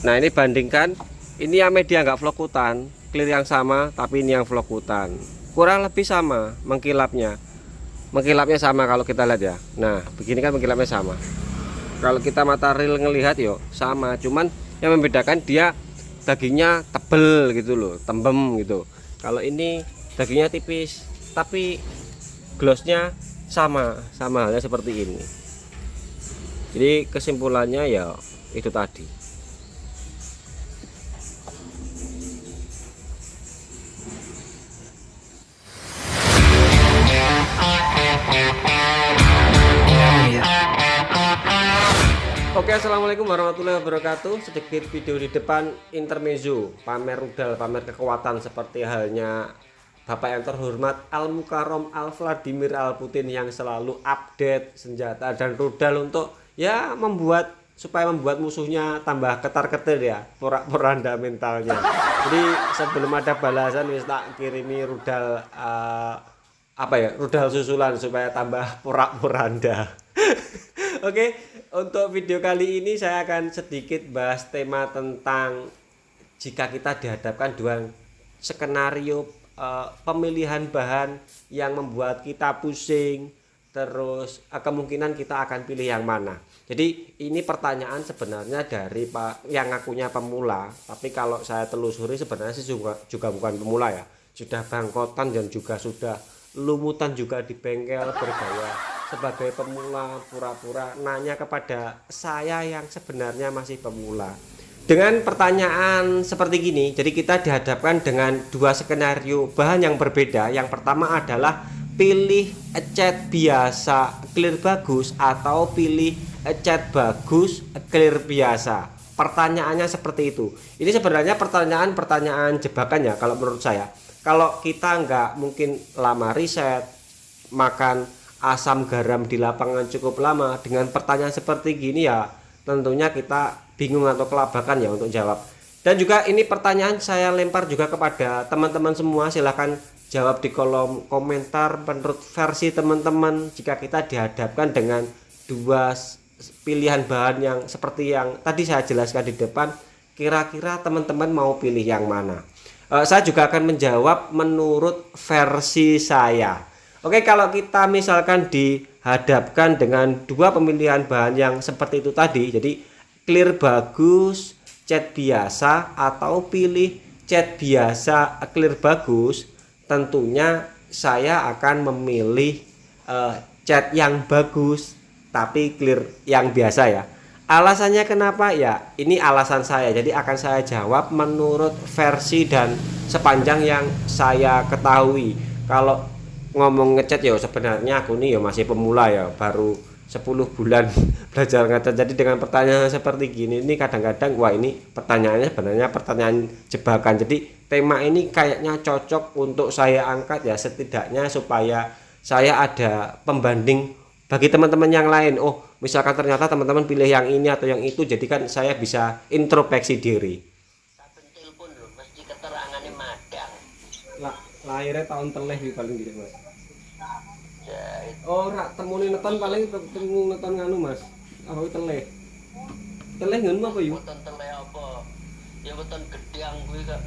Nah ini bandingkan, ini yang media nggak vlogutan, clear yang sama, tapi ini yang vlogutan. Kurang lebih sama mengkilapnya. Mengkilapnya sama kalau kita lihat ya. Nah begini kan mengkilapnya sama. Kalau kita mata real ngelihat yo sama, cuman yang membedakan dia dagingnya tebel gitu loh, tembem gitu. Kalau ini dagingnya tipis, tapi glossnya sama halnya seperti ini. Jadi kesimpulannya ya itu tadi. Oke, assalamualaikum warahmatullahi wabarakatuh. Sedikit video di depan intermezzo, pamer rudal, pamer kekuatan seperti halnya Bapak yang terhormat Al Mukarrom Al Vladimir Al Putin yang selalu update senjata dan rudal untuk ya supaya membuat musuhnya tambah ketar-ketir ya, porak-poranda mentalnya. Jadi sebelum ada balasan wis tak kirimi rudal rudal susulan supaya tambah porak-poranda. Oke, untuk video kali ini saya akan sedikit bahas tema tentang jika kita dihadapkan dengan skenario pemilihan bahan yang membuat kita pusing, terus kemungkinan kita akan pilih yang mana. Jadi ini pertanyaan sebenarnya dari yang ngakunya pemula, tapi kalau saya telusuri sebenarnya sih juga bukan pemula ya, sudah bangkotan dan juga sudah lumutan juga di bengkel bergaya sebagai pemula, pura-pura nanya kepada saya yang sebenarnya masih pemula. Dengan pertanyaan seperti gini, jadi kita dihadapkan dengan dua skenario bahan yang berbeda. Yang pertama adalah pilih cat biasa clear bagus atau pilih cat bagus clear biasa. Pertanyaannya seperti itu. Ini sebenarnya pertanyaan jebakan ya kalau menurut saya. Kalau kita nggak mungkin lama riset, makan asam garam di lapangan cukup lama, dengan pertanyaan seperti gini ya tentunya kita bingung atau kelabakan ya untuk jawab. Dan juga ini pertanyaan saya lempar juga kepada teman-teman semua, silahkan jawab di kolom komentar menurut versi teman-teman jika kita dihadapkan dengan dua pilihan bahan yang seperti yang tadi saya jelaskan di depan, kira-kira teman-teman mau pilih yang mana. Saya juga akan menjawab menurut versi saya. Oke, kalau kita misalkan dihadapkan dengan dua pemilihan bahan yang seperti itu tadi, jadi clear bagus, cat biasa atau pilih cat biasa, clear bagus, tentunya saya akan memilih cat yang bagus tapi clear yang biasa ya. Alasannya kenapa ya? Ini alasan saya, jadi akan saya jawab menurut versi dan sepanjang yang saya ketahui. Kalau ngomong ngecat ya sebenarnya aku nih ya masih pemula ya, baru 10 bulan belajar ngecat. Jadi dengan pertanyaan seperti gini ini kadang-kadang wah ini pertanyaannya sebenarnya pertanyaan jebakan. Jadi tema ini kayaknya cocok untuk saya angkat ya, setidaknya supaya saya ada pembanding bagi teman-teman yang lain. Oh misalkan ternyata teman-teman pilih yang ini atau yang itu, jadi kan saya bisa introspeksi diri. Lahirnya tahun teleh paling gitu mas. Oh rak temune neton paling temu neton nganu mas. Apa teleh? Teleh nganu apa yuk? Weton teleh apa? Ya weton gedang kuwi kok.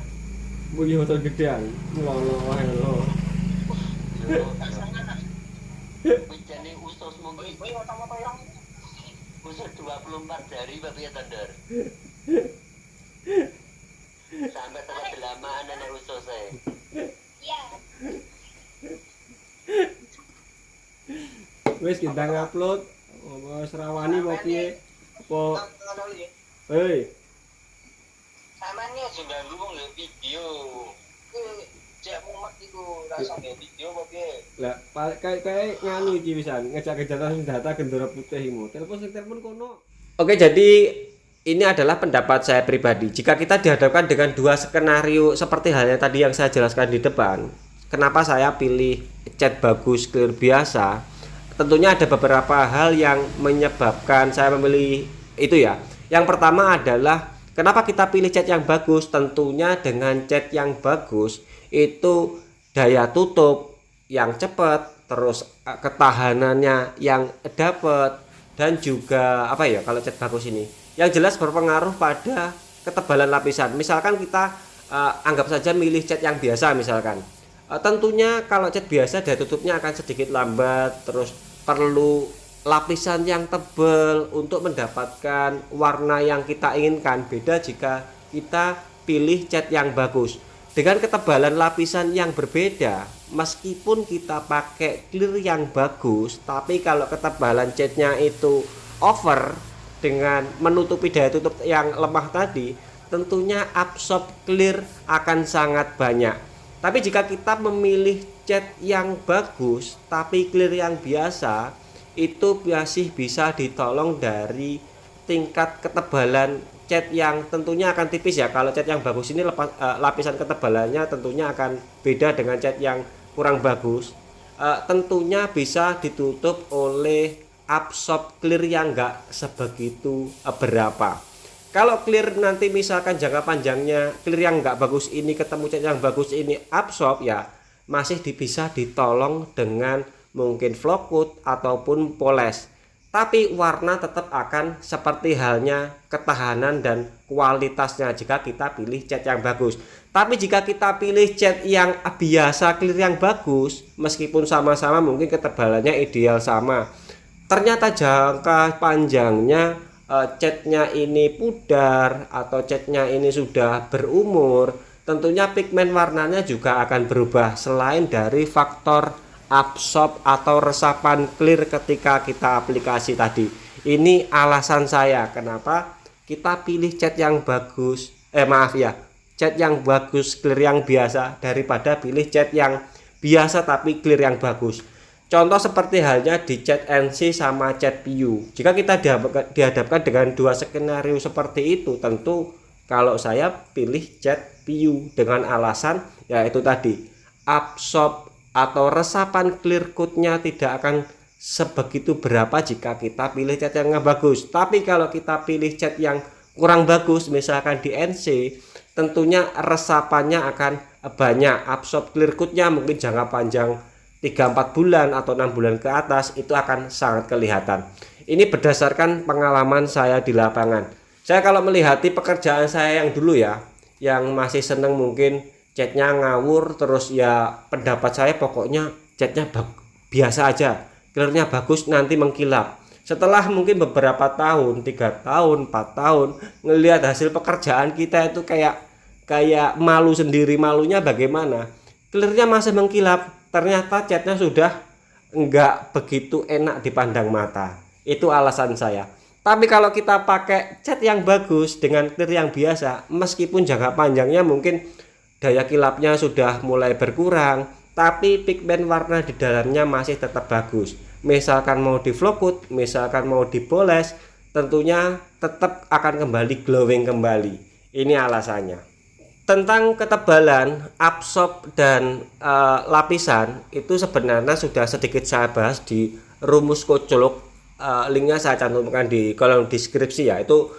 Bu ya weton gedang. Lho. Wijane usus mungkin. Usus 24 jari bapak ya tandar. Sampai telah delamaan anak ususnya. Iya. Wes kita ngupload serawani apa piye? Apa hei Samane aja ganggu wong lho video. Cek mumet iku rasa video apa piye? Lah kayak nganu iki wisan ngejak kejahatan senjata gendera putih imu. Telepon kono. Oke, jadi ini adalah pendapat saya pribadi. Jika kita dihadapkan dengan dua skenario seperti halnya tadi yang saya jelaskan di depan, kenapa saya pilih cat bagus clear biasa? Tentunya ada beberapa hal yang menyebabkan saya memilih itu ya. Yang pertama adalah kenapa kita pilih cat yang bagus? Tentunya dengan cat yang bagus itu daya tutup yang cepat, terus ketahanannya yang dapat, dan juga apa ya kalau cat bagus ini? Yang jelas berpengaruh pada ketebalan lapisan. Misalkan kita anggap saja milih cat yang biasa misalkan. Tentunya kalau cat biasa daya tutupnya akan sedikit lambat, terus perlu lapisan yang tebal untuk mendapatkan warna yang kita inginkan. Beda jika kita pilih cat yang bagus dengan ketebalan lapisan yang berbeda. Meskipun kita pakai clear yang bagus, tapi kalau ketebalan catnya itu over dengan menutupi daya tutup yang lemah tadi, tentunya absorb clear akan sangat banyak. Tapi jika kita memilih cat yang bagus tapi clear yang biasa, itu masih bisa ditolong dari tingkat ketebalan cat yang tentunya akan tipis ya. Kalau cat yang bagus ini lapisan ketebalannya tentunya akan beda dengan cat yang kurang bagus. Tentunya bisa ditutup oleh absorb clear yang enggak sebegitu berapa. Kalau clear nanti misalkan jangka panjangnya clear yang enggak bagus ini ketemu cat yang bagus ini absorb, ya masih bisa ditolong dengan mungkin flow coat ataupun poles. Tapi warna tetap akan seperti halnya ketahanan dan kualitasnya jika kita pilih cat yang bagus. Tapi jika kita pilih cat yang biasa clear yang bagus, meskipun sama-sama mungkin ketebalannya ideal sama, ternyata jangka panjangnya catnya ini pudar atau catnya ini sudah berumur, tentunya pigmen warnanya juga akan berubah selain dari faktor absorb atau resapan clear ketika kita aplikasi tadi. Ini alasan saya kenapa kita pilih cat yang bagus, cat yang bagus clear yang biasa daripada pilih cat yang biasa tapi clear yang bagus. Contoh seperti halnya di cat NC sama cat PU. Jika kita dihadapkan dengan dua skenario seperti itu, tentu kalau saya pilih cat PU dengan alasan yaitu tadi absorb atau resapan clear coatnya tidak akan sebegitu berapa jika kita pilih cat yang bagus. Tapi kalau kita pilih cat yang kurang bagus misalkan di NC, tentunya resapannya akan banyak, absorb clear coatnya mungkin jangka panjang 3-4 bulan atau 6 bulan ke atas itu akan sangat kelihatan. Ini berdasarkan pengalaman saya di lapangan. Saya kalau melihati pekerjaan saya yang dulu ya, yang masih seneng mungkin catnya ngawur, terus ya pendapat saya pokoknya catnya biasa aja, clearnya bagus nanti mengkilap. Setelah mungkin beberapa tahun, 3 tahun, 4 tahun ngelihat hasil pekerjaan kita itu kayak malu sendiri. Malunya bagaimana? Clearnya masih mengkilap, ternyata catnya sudah enggak begitu enak dipandang mata. Itu alasan saya. Tapi kalau kita pakai cat yang bagus dengan clear yang biasa, meskipun jangka panjangnya mungkin daya kilapnya sudah mulai berkurang, tapi pigmen warna di dalamnya masih tetap bagus. Misalkan mau di flow coat, misalkan mau dipoles, tentunya tetap akan kembali glowing kembali. Ini alasannya. Tentang ketebalan, absorb dan lapisan itu sebenarnya sudah sedikit saya bahas di rumus Kocolok. Linknya saya cantumkan di kolom deskripsi ya. Itu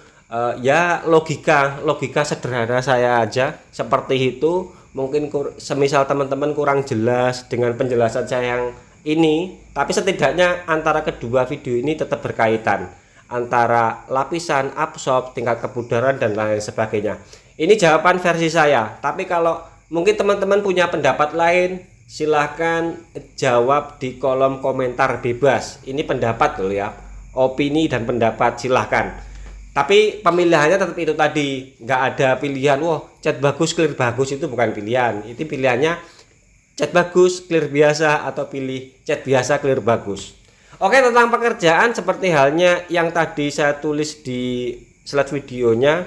ya logika sederhana saya aja seperti itu. Mungkin semisal teman-teman kurang jelas dengan penjelasan saya yang ini, tapi setidaknya antara kedua video ini tetap berkaitan antara lapisan, absorb, tingkat kebudaran dan lain sebagainya. Ini jawaban versi saya, tapi kalau mungkin teman-teman punya pendapat lain, silahkan jawab di kolom komentar bebas. Ini pendapat loh ya, opini dan pendapat silahkan. Tapi pemilihannya tetap itu tadi, nggak ada pilihan, wah cat bagus, clear bagus, itu bukan pilihan. Itu pilihannya cat bagus, clear biasa, atau pilih cat biasa, clear bagus. Oke, tentang pekerjaan seperti halnya yang tadi saya tulis di slide videonya,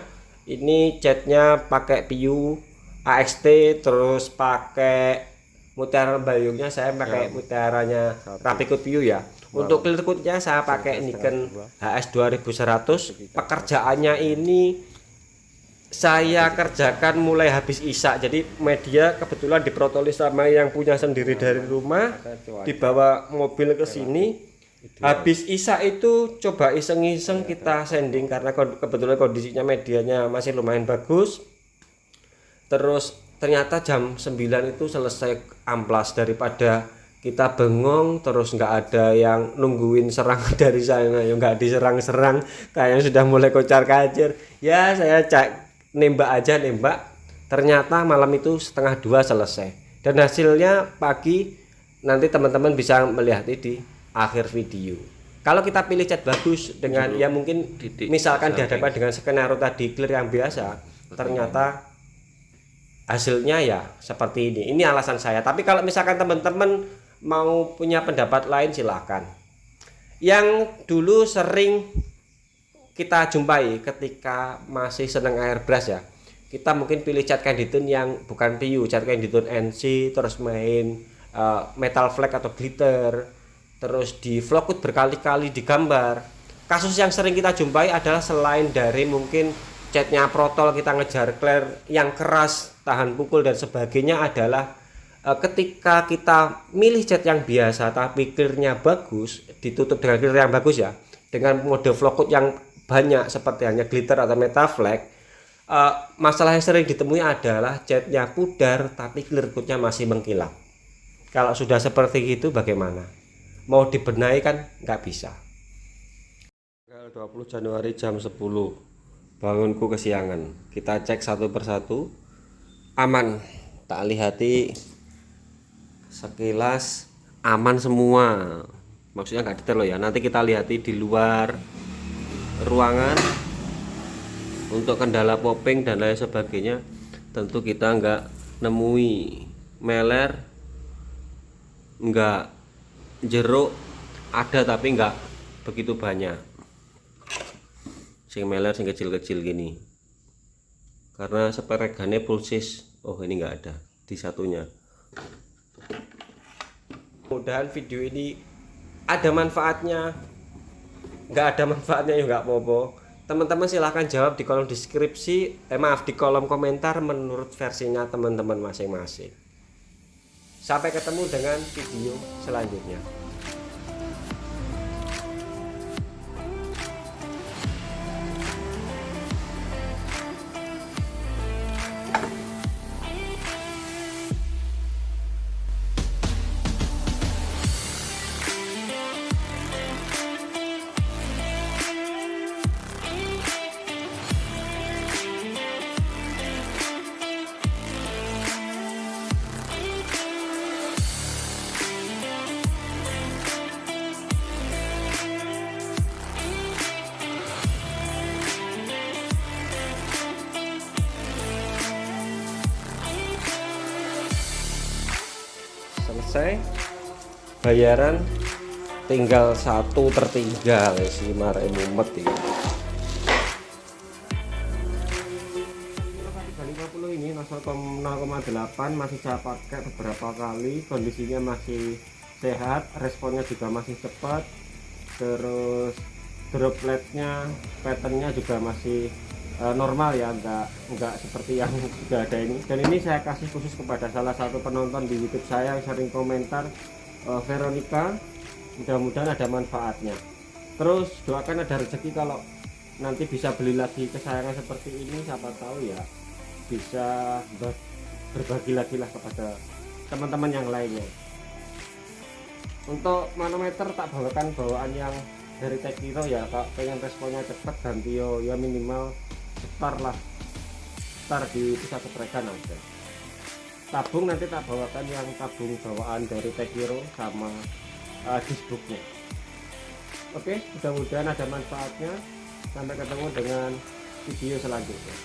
ini catnya pakai PU AXT, terus pakai mutiara bayungnya saya pakai mutiaranya Rapikut PU ya. Untuk clear coatnya saya pakai Nikon HS 2100. Pekerjaannya ini saya kerjakan mulai habis isak, jadi media kebetulan diprotolis sama yang punya sendiri dari rumah, dibawa mobil ke sini. Habis isak itu coba iseng-iseng kita sanding karena kebetulan kondisinya medianya masih lumayan bagus. Terus ternyata jam 9 itu selesai amplas, daripada kita bengong terus nggak ada yang nungguin serangan dari sana, ya nggak diserang-serang kayak sudah mulai kocar-kacir. Ya saya nembak aja nembak, ternyata malam itu 1:30 selesai, dan hasilnya pagi. Nanti teman-teman bisa melihat di akhir video. Kalau kita pilih cat bagus dengan ya mungkin misalkan dihadapkan dengan skenario tadi clear yang biasa, ternyata hasilnya ya seperti ini. Ini alasan saya. Tapi kalau misalkan teman-teman mau punya pendapat lain silahkan. Yang dulu sering kita jumpai ketika masih seneng airbrush ya, kita mungkin pilih cat Canditone yang bukan PU, cat Canditone NC, terus main metal flake atau glitter, terus di vlogwood berkali-kali digambar. Kasus yang sering kita jumpai adalah selain dari mungkin catnya protol, kita ngejar clear yang keras, tahan pukul dan sebagainya, adalah ketika kita milih cat yang biasa tapi clearnya bagus, ditutup dengan clear yang bagus ya, dengan mode vlogwood yang banyak seperti hanya glitter atau metal flake, masalah yang sering ditemui adalah catnya pudar tapi clear coatnya masih mengkilap. Kalau sudah seperti itu bagaimana? Mau dibenahi kan nggak bisa. Tanggal 20 Januari jam 10, bangunku kesiangan. Kita cek satu persatu, aman. Tak lihati sekilas aman semua. Maksudnya nggak detail loh ya. Nanti kita lihati di luar ruangan untuk kendala popping dan lain sebagainya. Tentu kita nggak nemui meler, enggak jeruk, ada tapi enggak begitu banyak. Sing meler sing kecil-kecil gini. Karena seperegane pulsis. Oh, ini enggak ada di satunya. Mudah-mudahan video ini ada manfaatnya. Enggak ada manfaatnya ya enggak apa-apa. Teman-teman silahkan jawab di kolom deskripsi, di kolom komentar menurut versinya teman-teman masing-masing. Sampai ketemu dengan video selanjutnya. Selesai, bayaran tinggal 1/3 si 5.000 met ini. 350 ini 0,8 masih saya pakai beberapa kali, kondisinya masih sehat, responnya juga masih cepat, terus dropletnya, patternnya juga masih normal ya, enggak seperti yang sudah ada ini. Dan ini saya kasih khusus kepada salah satu penonton di YouTube saya yang sering komentar, Veronica. Mudah-mudahan ada manfaatnya. Terus doakan ada rezeki kalau nanti bisa beli lagi kesayangan seperti ini, siapa tahu ya bisa berbagi lagi lah kepada teman-teman yang lainnya. Untuk manometer tak bawakan bawaan yang dari Tekiro ya, Kak. Pengen responnya cepat, ganti ya minimal start di pusat keprekan aja. Tabung nanti tak bawakan yang tabung bawaan dari Tekiro sama disbooknya. Oke, mudah-mudahan ada manfaatnya. Sampai ketemu dengan video selanjutnya.